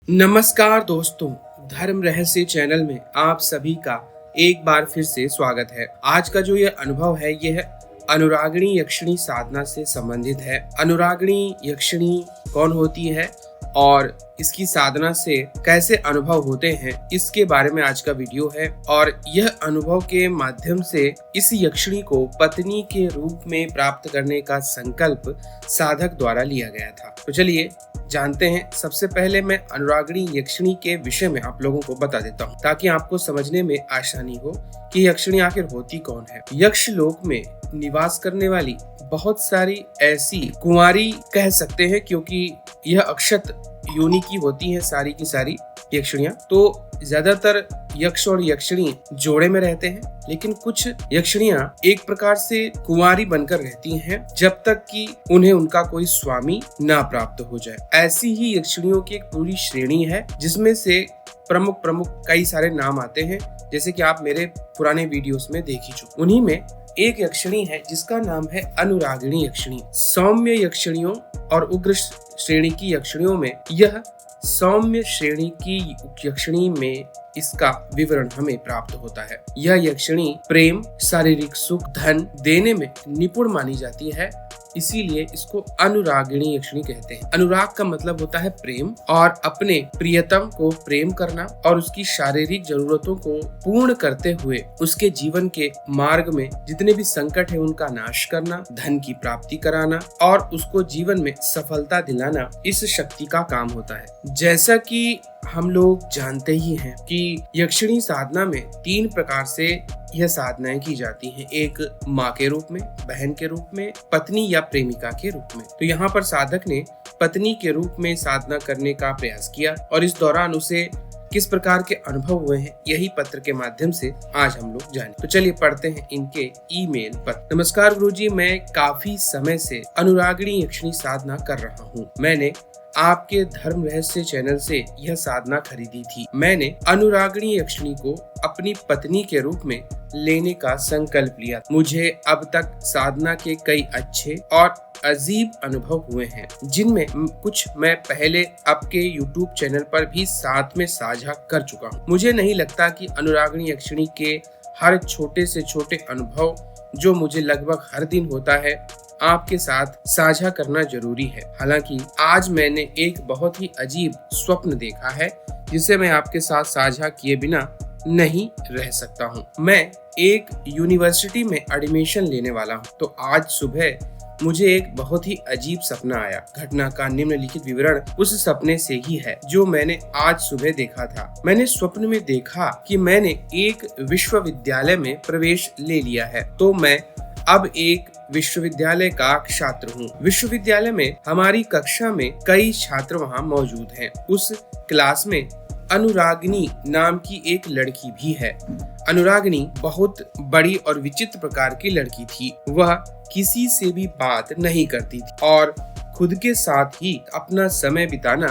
नमस्कार दोस्तों, धर्म रहस्य चैनल में आप सभी का एक बार फिर से स्वागत है। आज का जो ये अनुभव है यह अनुरागिणी यक्षिणी साधना से संबंधित है। अनुरागिणी यक्षिणी कौन होती है और इसकी साधना से कैसे अनुभव होते हैं, इसके बारे में आज का वीडियो है। और यह अनुभव के माध्यम से इस यक्षिणी को पत्नी के रूप में प्राप्त करने का संकल्प साधक द्वारा लिया गया था। तो चलिए जानते हैं। सबसे पहले मैं अनुरागिणी यक्षिणी के विषय में आप लोगों को बता देता हूँ ताकि आपको समझने में आसानी हो कि यक्षिणी आखिर होती कौन है। यक्ष लोक में निवास करने वाली बहुत सारी ऐसी कुंवारी कह सकते हैं, क्योंकि यह अक्षत योनि की होती है सारी की सारी यक्षिणियां। तो ज्यादातर यक्ष और यक्षिणी जोड़े में रहते हैं, लेकिन कुछ यक्षिणियां एक प्रकार से कुंवारी बनकर रहती हैं जब तक कि उन्हें उनका कोई स्वामी ना प्राप्त हो जाए। ऐसी ही यक्षिणियों की एक पूरी श्रेणी है जिसमें से प्रमुख कई सारे नाम आते हैं, जैसे कि आप मेरे पुराने वीडियोस में देख ही चुके। उन्हीं में एक यक्षिणी है जिसका नाम है अनुरागिणी यक्षिणी। सौम्य यक्षिणियों और उग्र श्रेणी की यक्षिणियों में यह सौम्य श्रेणी की यक्षिणी में इसका विवरण हमें प्राप्त होता है। यह यक्षिणी प्रेम, शारीरिक सुख, धन देने में निपुण मानी जाती है, इसीलिए इसको अनुरागिणी यक्षिणी कहते हैं। अनुराग का मतलब होता है प्रेम, और अपने प्रियतम को प्रेम करना और उसकी शारीरिक जरूरतों को पूर्ण करते हुए उसके जीवन के मार्ग में जितने भी संकट है उनका नाश करना, धन की प्राप्ति कराना और उसको जीवन में सफलता दिलाना इस शक्ति का काम होता है। जैसा कि हम लोग जानते ही हैं कि यक्षिणी साधना में 3 प्रकार से यह साधनाएं की जाती हैं। एक माँ के रूप में, बहन के रूप में, पत्नी या प्रेमिका के रूप में। तो यहाँ पर साधक ने पत्नी के रूप में साधना करने का प्रयास किया और इस दौरान उसे किस प्रकार के अनुभव हुए हैं यही पत्र के माध्यम से आज हम लोग जाने। तो चलिए पढ़ते हैं इनके ईमेल पर। नमस्कार गुरुजी, मैं काफी समय से अनुरागिणी यक्षिणी साधना कर रहा हूँ। मैंने आपके धर्म रहस्य चैनल से यह साधना खरीदी थी। मैंने अनुरागिणी यक्षिणी को अपनी पत्नी के रूप में लेने का संकल्प लिया। मुझे अब तक साधना के कई अच्छे और अजीब अनुभव हुए हैं, जिनमें कुछ मैं पहले आपके YouTube चैनल पर भी साथ में साझा कर चुका हूँ। मुझे नहीं लगता कि अनुरागिणी यक्षिणी के हर छोटे से छोटे अनुभव जो मुझे लगभग हर दिन होता है आपके साथ साझा करना जरूरी है। हालांकि आज मैंने एक बहुत ही अजीब स्वप्न देखा है जिसे मैं आपके साथ साझा किए बिना नहीं रह सकता हूँ। मैं एक यूनिवर्सिटी में एडमिशन लेने वाला हूँ, तो आज सुबह मुझे एक बहुत ही अजीब सपना आया। घटना का निम्नलिखित विवरण उस सपने से ही है जो मैंने आज सुबह देखा था। मैंने स्वप्न में देखा कि मैंने एक विश्वविद्यालय में प्रवेश ले लिया है, तो मैं अब एक विश्वविद्यालय का छात्र हूँ। विश्वविद्यालय में हमारी कक्षा में कई छात्र वहाँ मौजूद हैं। उस क्लास में अनुरागिनी नाम की एक लड़की भी है। अनुरागिनी बहुत बड़ी और विचित्र प्रकार की लड़की थी। वह किसी से भी बात नहीं करती थी और खुद के साथ ही अपना समय बिताना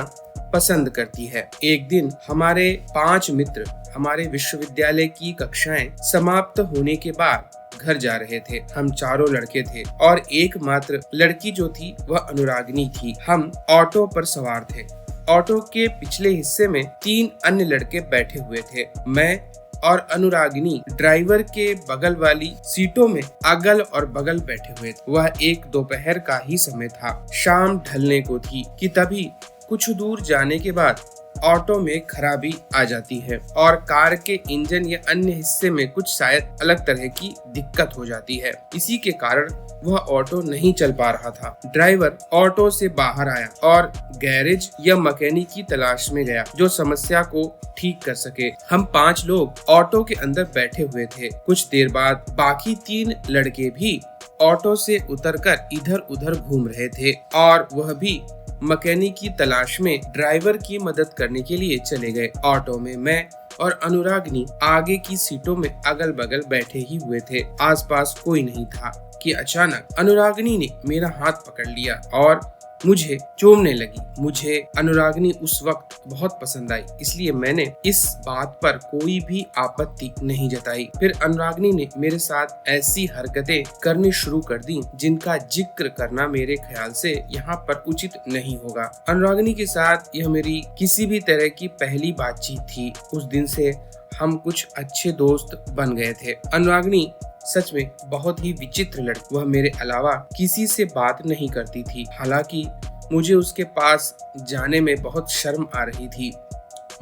पसंद करती है। एक दिन हमारे 5 मित्र हमारे विश्वविद्यालय की कक्षाएं समाप्त होने के बाद घर जा रहे थे। हम चारों लड़के थे और एकमात्र लड़की जो थी वह अनुरागिनी थी। हम ऑटो पर सवार थे। ऑटो के पिछले हिस्से में 3 अन्य लड़के बैठे हुए थे। मैं और अनुरागिनी ड्राइवर के बगल वाली सीटों में अगल और बगल बैठे हुए थे। वह एक दोपहर का ही समय था। शाम ढलने को थी कि तभी कुछ दूर जाने के बाद ऑटो में खराबी आ जाती है और कार के इंजन या अन्य हिस्से में कुछ शायद अलग तरह की दिक्कत हो जाती है। इसी के कारण वह ऑटो नहीं चल पा रहा था। ड्राइवर ऑटो से बाहर आया और गैरेज या मैकेनिक की तलाश में गया जो समस्या को ठीक कर सके। हम 5 लोग ऑटो के अंदर बैठे हुए थे। कुछ देर बाद बाकी 3 लड़के भी ऑटो से उतरकर इधर उधर घूम रहे थे और वह भी मैकेनिक की तलाश में ड्राइवर की मदद करने के लिए चले गए। ऑटो में मैं और अनुरागिनी आगे की सीटों में अगल बगल बैठे ही हुए थे। आसपास कोई नहीं था कि अचानक अनुरागिनी ने मेरा हाथ पकड़ लिया और मुझे चूमने लगी। मुझे अनुरागिनी उस वक्त बहुत पसंद आई, इसलिए मैंने इस बात पर कोई भी आपत्ति नहीं जताई। फिर अनुरागिनी ने मेरे साथ ऐसी हरकतें करनी शुरू कर दी जिनका जिक्र करना मेरे ख्याल से यहाँ पर उचित नहीं होगा। अनुरागिनी के साथ यह मेरी किसी भी तरह की पहली बातचीत थी। उस दिन से हम कुछ अच्छे दोस्त बन गए थे। अनुरागिनी सच में बहुत ही विचित्र लड़की। वह मेरे अलावा किसी से बात नहीं करती थी। हालांकि मुझे उसके पास जाने में बहुत शर्म आ रही थी।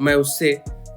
मैं उससे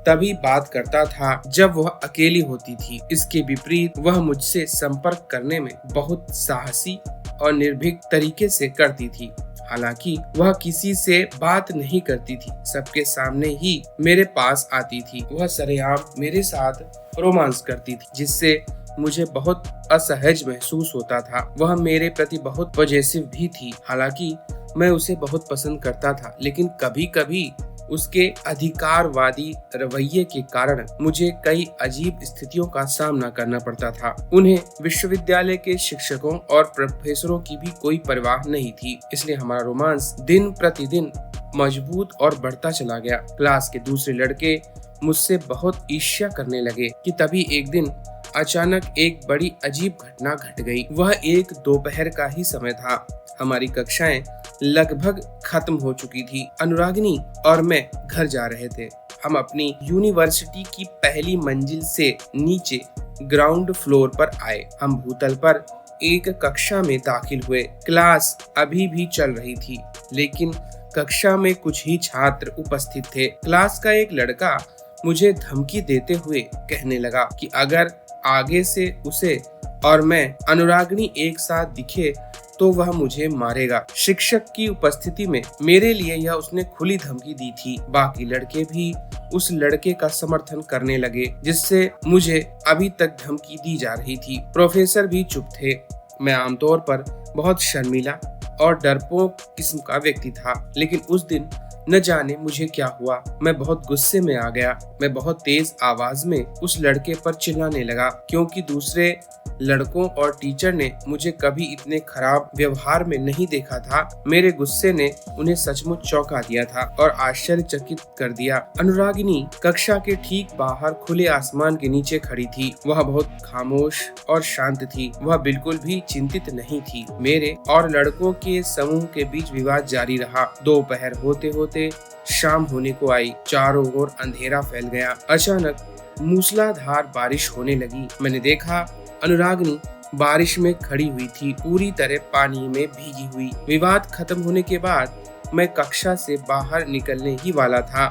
तभी बात करता था जब वह अकेली होती थी। इसके विपरीत वह मुझसे संपर्क करने में बहुत साहसी और निर्भीक तरीके से करती थी। हालांकि वह किसी से बात नहीं करती थी, सबके सामने ही मेरे पास आती थी। वह सरेआम मेरे साथ रोमांस करती थी, जिससे मुझे बहुत असहज महसूस होता था। वह मेरे प्रति बहुत पॉजिटिव भी थी। हालांकि मैं उसे बहुत पसंद करता था, लेकिन कभी कभी उसके अधिकारवादी रवैये के कारण मुझे कई अजीब स्थितियों का सामना करना पड़ता था। उन्हें विश्वविद्यालय के शिक्षकों और प्रोफेसरों की भी कोई परवाह नहीं थी, इसलिए हमारा रोमांस दिन प्रतिदिन मजबूत और बढ़ता चला गया। क्लास के दूसरे लड़के मुझसे बहुत ईर्ष्या करने लगे कि तभी एक दिन अचानक एक बड़ी अजीब घटना घट गई। वह एक दोपहर का ही समय था। हमारी कक्षाएं लगभग खत्म हो चुकी थी। अनुरागिनी और मैं घर जा रहे थे। हम अपनी यूनिवर्सिटी की पहली मंजिल से नीचे ग्राउंड फ्लोर पर आए। हम भूतल पर एक कक्षा में दाखिल हुए। क्लास अभी भी चल रही थी, लेकिन कक्षा में कुछ ही छात्र उपस्थित थे। क्लास का एक लड़का मुझे धमकी देते हुए कहने लगा कि अगर आगे से उसे और मैं अनुरागिनी एक साथ दिखे तो वह मुझे मारेगा। शिक्षक की उपस्थिति में मेरे लिए यह उसने खुली धमकी दी थी। बाकी लड़के भी उस लड़के का समर्थन करने लगे जिससे मुझे अभी तक धमकी दी जा रही थी। प्रोफेसर भी चुप थे। मैं आमतौर पर बहुत शर्मीला और डरपोक किस्म का व्यक्ति था, लेकिन उस दिन न जाने मुझे क्या हुआ, मैं बहुत गुस्से में आ गया। मैं बहुत तेज आवाज में उस लड़के पर चिल्लाने लगा, क्योंकि दूसरे लड़कों और टीचर ने मुझे कभी इतने खराब व्यवहार में नहीं देखा था। मेरे गुस्से ने उन्हें सचमुच चौंका दिया था और आश्चर्यचकित कर दिया। अनुरागिनी कक्षा के ठीक बाहर खुले आसमान के नीचे खड़ी थी। वह बहुत खामोश और शांत थी। वह बिल्कुल भी चिंतित नहीं थी। मेरे और लड़कों के समूह के बीच विवाद जारी रहा। दोपहर होते होते शाम होने को आई। चारों ओर अंधेरा फैल गया। अचानक मूसलाधार बारिश होने लगी। मैंने देखा अनुरागिनी बारिश में खड़ी हुई थी, पूरी तरह पानी में भीगी हुई। विवाद खत्म होने के बाद मैं कक्षा से बाहर निकलने ही वाला था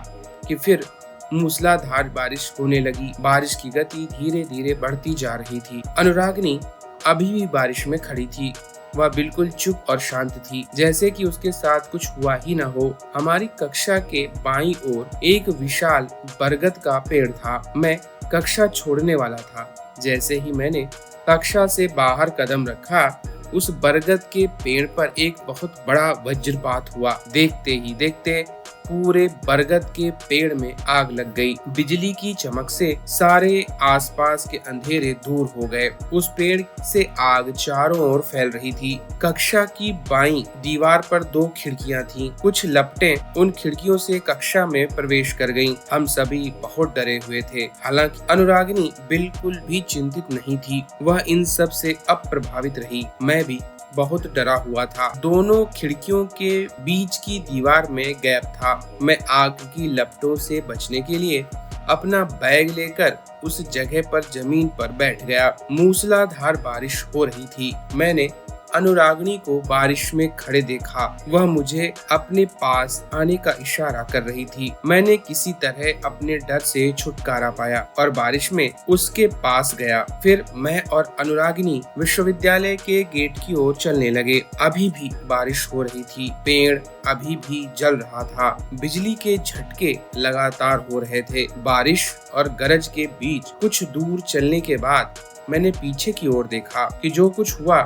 कि फिर मूसलाधार बारिश होने लगी। बारिश की गति धीरे धीरे बढ़ती जा रही थी। अनुरागिनी अभी भी बारिश में खड़ी थी। वह बिल्कुल चुप और शांत थी, जैसे कि उसके साथ कुछ हुआ ही न हो। हमारी कक्षा के बाईं ओर एक विशाल बरगद का पेड़ था। मैं कक्षा छोड़ने वाला था। जैसे ही मैंने कक्षा से बाहर कदम रखा, उस बरगद के पेड़ पर एक बहुत बड़ा वज्रपात हुआ। देखते ही देखते पूरे बरगद के पेड़ में आग लग गई। बिजली की चमक से सारे आसपास के अंधेरे दूर हो गए। उस पेड़ से आग चारों ओर फैल रही थी। कक्षा की बाईं दीवार पर 2 खिड़कियां थीं। कुछ लपटें उन खिड़कियों से कक्षा में प्रवेश कर गईं। हम सभी बहुत डरे हुए थे। हालांकि अनुरागिनी बिल्कुल भी चिंतित नहीं थी। वह इन सब से अप्रभावित रही। मैं भी बहुत डरा हुआ था। दोनों खिड़कियों के बीच की दीवार में गैप था। मैं आग की लपटों से बचने के लिए अपना बैग लेकर उस जगह पर जमीन पर बैठ गया। मूसलाधार बारिश हो रही थी। मैंने अनुरागिनी को बारिश में खड़े देखा। वह मुझे अपने पास आने का इशारा कर रही थी। मैंने किसी तरह अपने डर से छुटकारा पाया और बारिश में उसके पास गया। फिर मैं और अनुरागिनी विश्वविद्यालय के गेट की ओर चलने लगे। अभी भी बारिश हो रही थी। पेड़ अभी भी जल रहा था। बिजली के झटके लगातार हो रहे थे। बारिश और गरज के बीच कुछ दूर चलने के बाद मैंने पीछे की ओर देखा कि जो कुछ हुआ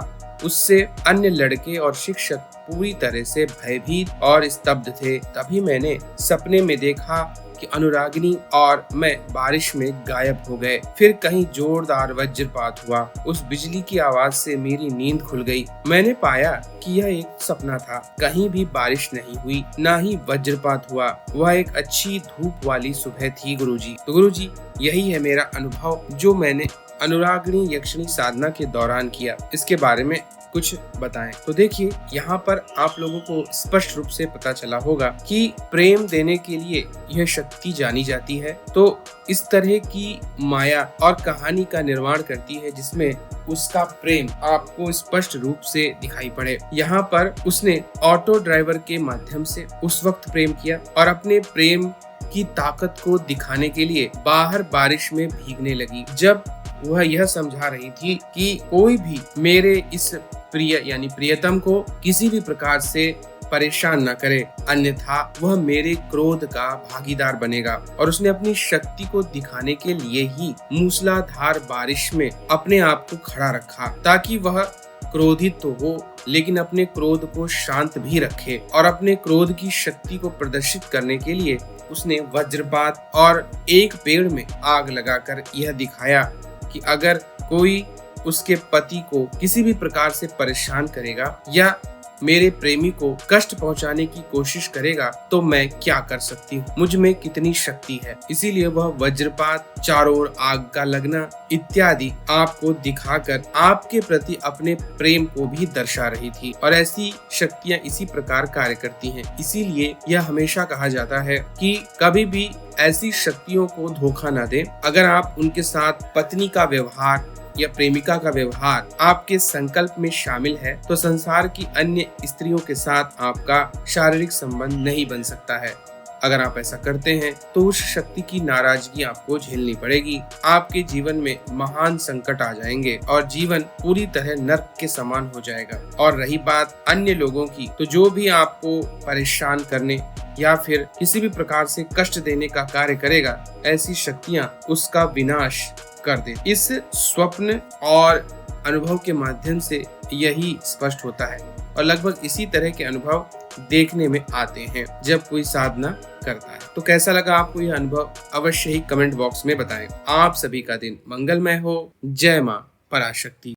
उससे अन्य लड़के और शिक्षक पूरी तरह से भयभीत और स्तब्ध थे। तभी मैंने सपने में देखा कि अनुरागिनी और मैं बारिश में गायब हो गए। फिर कहीं जोरदार वज्रपात हुआ। उस बिजली की आवाज से मेरी नींद खुल गई। मैंने पाया कि यह एक सपना था। कहीं भी बारिश नहीं हुई, ना ही वज्रपात हुआ। वह एक अच्छी धूप वाली सुबह थी गुरुजी। तो गुरुजी, यही है मेरा अनुभव जो मैंने अनुरागिनी यक्षिणी साधना के दौरान किया। इसके बारे में कुछ बताएं। तो देखिए, यहाँ पर आप लोगों को स्पष्ट रूप से पता चला होगा कि प्रेम देने के लिए यह शक्ति जानी जाती है। तो इस तरह की माया और कहानी का निर्माण करती है जिसमें उसका प्रेम आपको स्पष्ट रूप से दिखाई पड़े। यहाँ पर उसने ऑटो ड्राइवर के माध्यम से उस वक्त प्रेम किया और अपने प्रेम की ताकत को दिखाने के लिए बाहर बारिश में भीगने लगी। जब वह यह समझा रही थी कि कोई भी मेरे इस प्रिय यानी प्रियतम को किसी भी प्रकार से परेशान न करे, अन्यथा वह मेरे क्रोध का भागीदार बनेगा। और उसने अपनी शक्ति को दिखाने के लिए ही मूसलाधार बारिश में अपने आप को खड़ा रखा, ताकि वह क्रोधित तो हो लेकिन अपने क्रोध को शांत भी रखे। और अपने क्रोध की शक्ति को प्रदर्शित करने के लिए उसने वज्रपात और एक पेड़ में आग लगाकर यह दिखाया कि अगर कोई उसके पति को किसी भी प्रकार से परेशान करेगा या मेरे प्रेमी को कष्ट पहुंचाने की कोशिश करेगा तो मैं क्या कर सकती हूँ, मुझ में कितनी शक्ति है। इसीलिए वह वज्रपात, चारों ओर आग का लगना इत्यादि आपको दिखाकर आपके प्रति अपने प्रेम को भी दर्शा रही थी। और ऐसी शक्तियाँ इसी प्रकार कार्य करती हैं। इसीलिए यह हमेशा कहा जाता है कि कभी भी ऐसी शक्तियों को धोखा न दें। अगर आप उनके साथ पत्नी का व्यवहार या प्रेमिका का व्यवहार आपके संकल्प में शामिल है तो संसार की अन्य स्त्रियों के साथ आपका शारीरिक संबंध नहीं बन सकता है। अगर आप ऐसा करते हैं तो उस शक्ति की नाराजगी आपको झेलनी पड़ेगी। आपके जीवन में महान संकट आ जाएंगे और जीवन पूरी तरह नर्क के समान हो जाएगा। और रही बात अन्य लोगों की, तो जो भी आपको परेशान करने या फिर किसी भी प्रकार से कष्ट देने का कार्य करेगा, ऐसी शक्तियां उसका विनाश कर दे। इस स्वप्न और अनुभव के माध्यम से यही स्पष्ट होता है और लगभग इसी तरह के अनुभव देखने में आते हैं जब कोई साधना करता है। तो कैसा लगा आपको यह अनुभव, अवश्य ही कमेंट बॉक्स में बताएं। आप सभी का दिन मंगलमय हो। जय मां पराशक्ति।